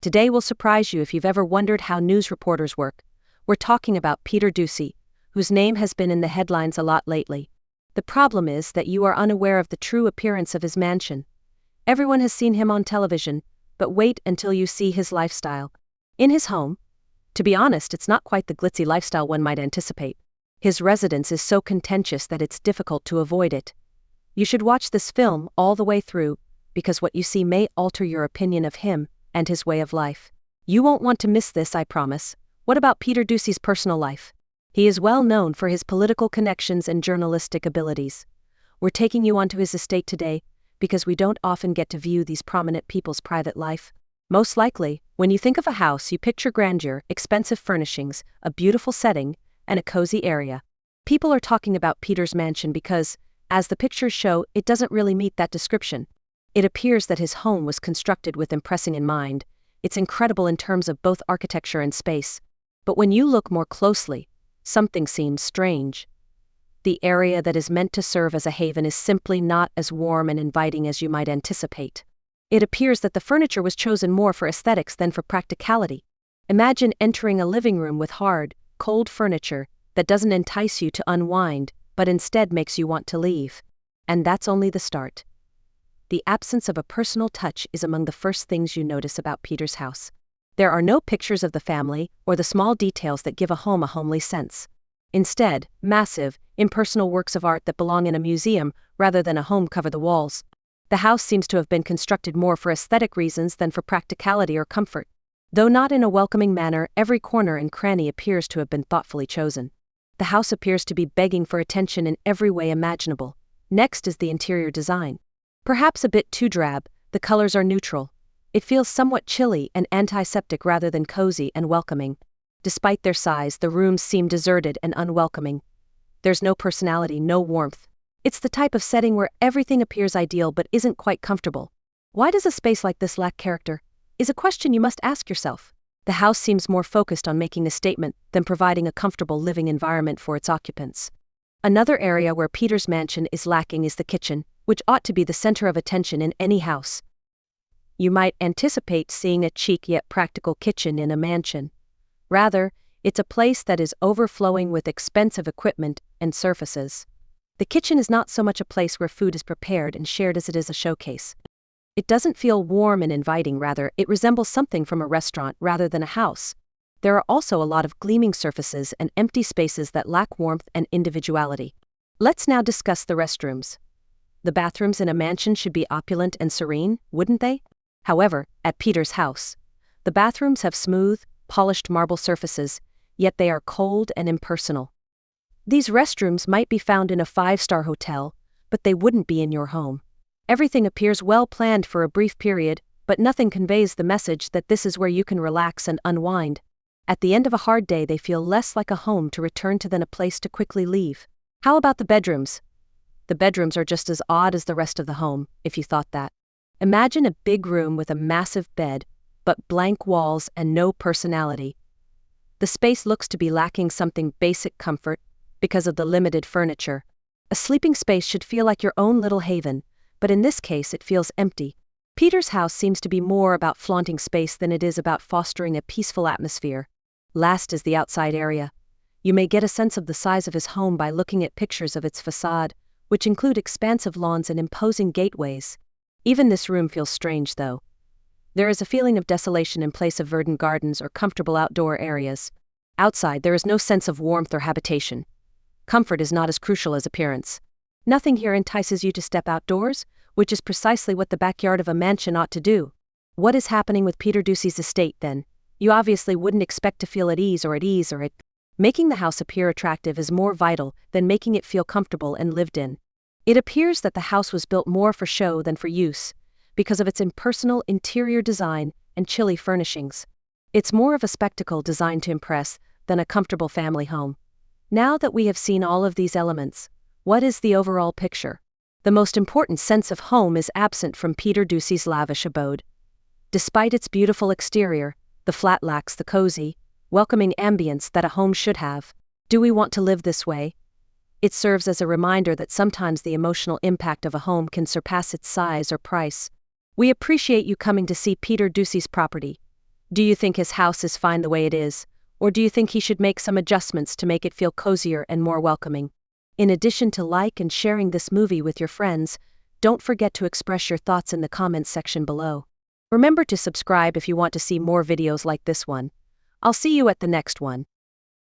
Today will surprise you if you've ever wondered how news reporters work. We're talking about Peter Doocy, whose name has been in the headlines a lot lately. The problem is that you are unaware of the true appearance of his mansion. Everyone has seen him on television, but wait until you see his lifestyle. In his home, to be honest, it's not quite the glitzy lifestyle one might anticipate. His residence is so contentious that it's difficult to avoid it. You should watch this film all the way through, because what you see may alter your opinion of him and his way of life. You won't want to miss this, I promise. What about Peter Doocy's personal life? He is well known for his political connections and journalistic abilities. We're taking you onto his estate today because we don't often get to view these prominent people's private life. Most likely, when you think of a house, you picture grandeur, expensive furnishings, a beautiful setting, and a cozy area. People are talking about Peter's mansion because, as the pictures show, it doesn't really meet that description. It appears that his home was constructed with impressing in mind. It's incredible in terms of both architecture and space. But when you look more closely, something seems strange. The area that is meant to serve as a haven is simply not as warm and inviting as you might anticipate. It appears that the furniture was chosen more for aesthetics than for practicality. Imagine entering a living room with hard, cold furniture that doesn't entice you to unwind, but instead makes you want to leave. And that's only the start. The absence of a personal touch is among the first things you notice about Peter's house. There are no pictures of the family or the small details that give a home a homely sense. Instead, massive, impersonal works of art that belong in a museum rather than a home cover the walls. The house seems to have been constructed more for aesthetic reasons than for practicality or comfort. Though not in a welcoming manner, every corner and cranny appears to have been thoughtfully chosen. The house appears to be begging for attention in every way imaginable. Next is the interior design. Perhaps a bit too drab, the colors are neutral. It feels somewhat chilly and antiseptic rather than cozy and welcoming. Despite their size, the rooms seem deserted and unwelcoming. There's no personality, no warmth. It's the type of setting where everything appears ideal but isn't quite comfortable. Why does a space like this lack character? Is a question you must ask yourself. The house seems more focused on making a statement than providing a comfortable living environment for its occupants. Another area where Peter's mansion is lacking is the kitchen, which ought to be the center of attention in any house. You might anticipate seeing a chic yet practical kitchen in a mansion. Rather, it's a place that is overflowing with expensive equipment and surfaces. The kitchen is not so much a place where food is prepared and shared as it is a showcase. It doesn't feel warm and inviting, rather, it resembles something from a restaurant rather than a house. There are also a lot of gleaming surfaces and empty spaces that lack warmth and individuality. Let's now discuss the restrooms. The bathrooms in a mansion should be opulent and serene, wouldn't they? However, at Peter's house, the bathrooms have smooth, polished marble surfaces, yet they are cold and impersonal. These restrooms might be found in a 5-star hotel, but they wouldn't be in your home. Everything appears well planned for a brief period, but nothing conveys the message that this is where you can relax and unwind. At the end of a hard day, they feel less like a home to return to than a place to quickly leave. How about the bedrooms? The bedrooms are just as odd as the rest of the home, if you thought that. Imagine a big room with a massive bed, but blank walls and no personality. The space looks to be lacking something basic comfort because of the limited furniture. A sleeping space should feel like your own little haven, but in this case it feels empty. Peter's house seems to be more about flaunting space than it is about fostering a peaceful atmosphere. Last is the outside area. You may get a sense of the size of his home by looking at pictures of its facade, which include expansive lawns and imposing gateways. Even this room feels strange, though. There is a feeling of desolation in place of verdant gardens or comfortable outdoor areas. Outside, there is no sense of warmth or habitation. Comfort is not as crucial as appearance. Nothing here entices you to step outdoors, which is precisely what the backyard of a mansion ought to do. What is happening with Peter Doocy's estate, then? You obviously wouldn't expect to feel at ease or at making the house appear attractive is more vital than making it feel comfortable and lived in. It appears that the house was built more for show than for use, because of its impersonal interior design and chilly furnishings. It's more of a spectacle designed to impress than a comfortable family home. Now that we have seen all of these elements, what is the overall picture? The most important sense of home is absent from Peter Doocy's lavish abode. Despite its beautiful exterior, the flat lacks the cozy, welcoming ambience that a home should have. Do we want to live this way? It serves as a reminder that sometimes the emotional impact of a home can surpass its size or price. We appreciate you coming to see Peter Doocy's property. Do you think his house is fine the way it is, or do you think he should make some adjustments to make it feel cozier and more welcoming? In addition to like and sharing this movie with your friends, don't forget to express your thoughts in the comments section below. Remember to subscribe if you want to see more videos like this one. I'll see you at the next one.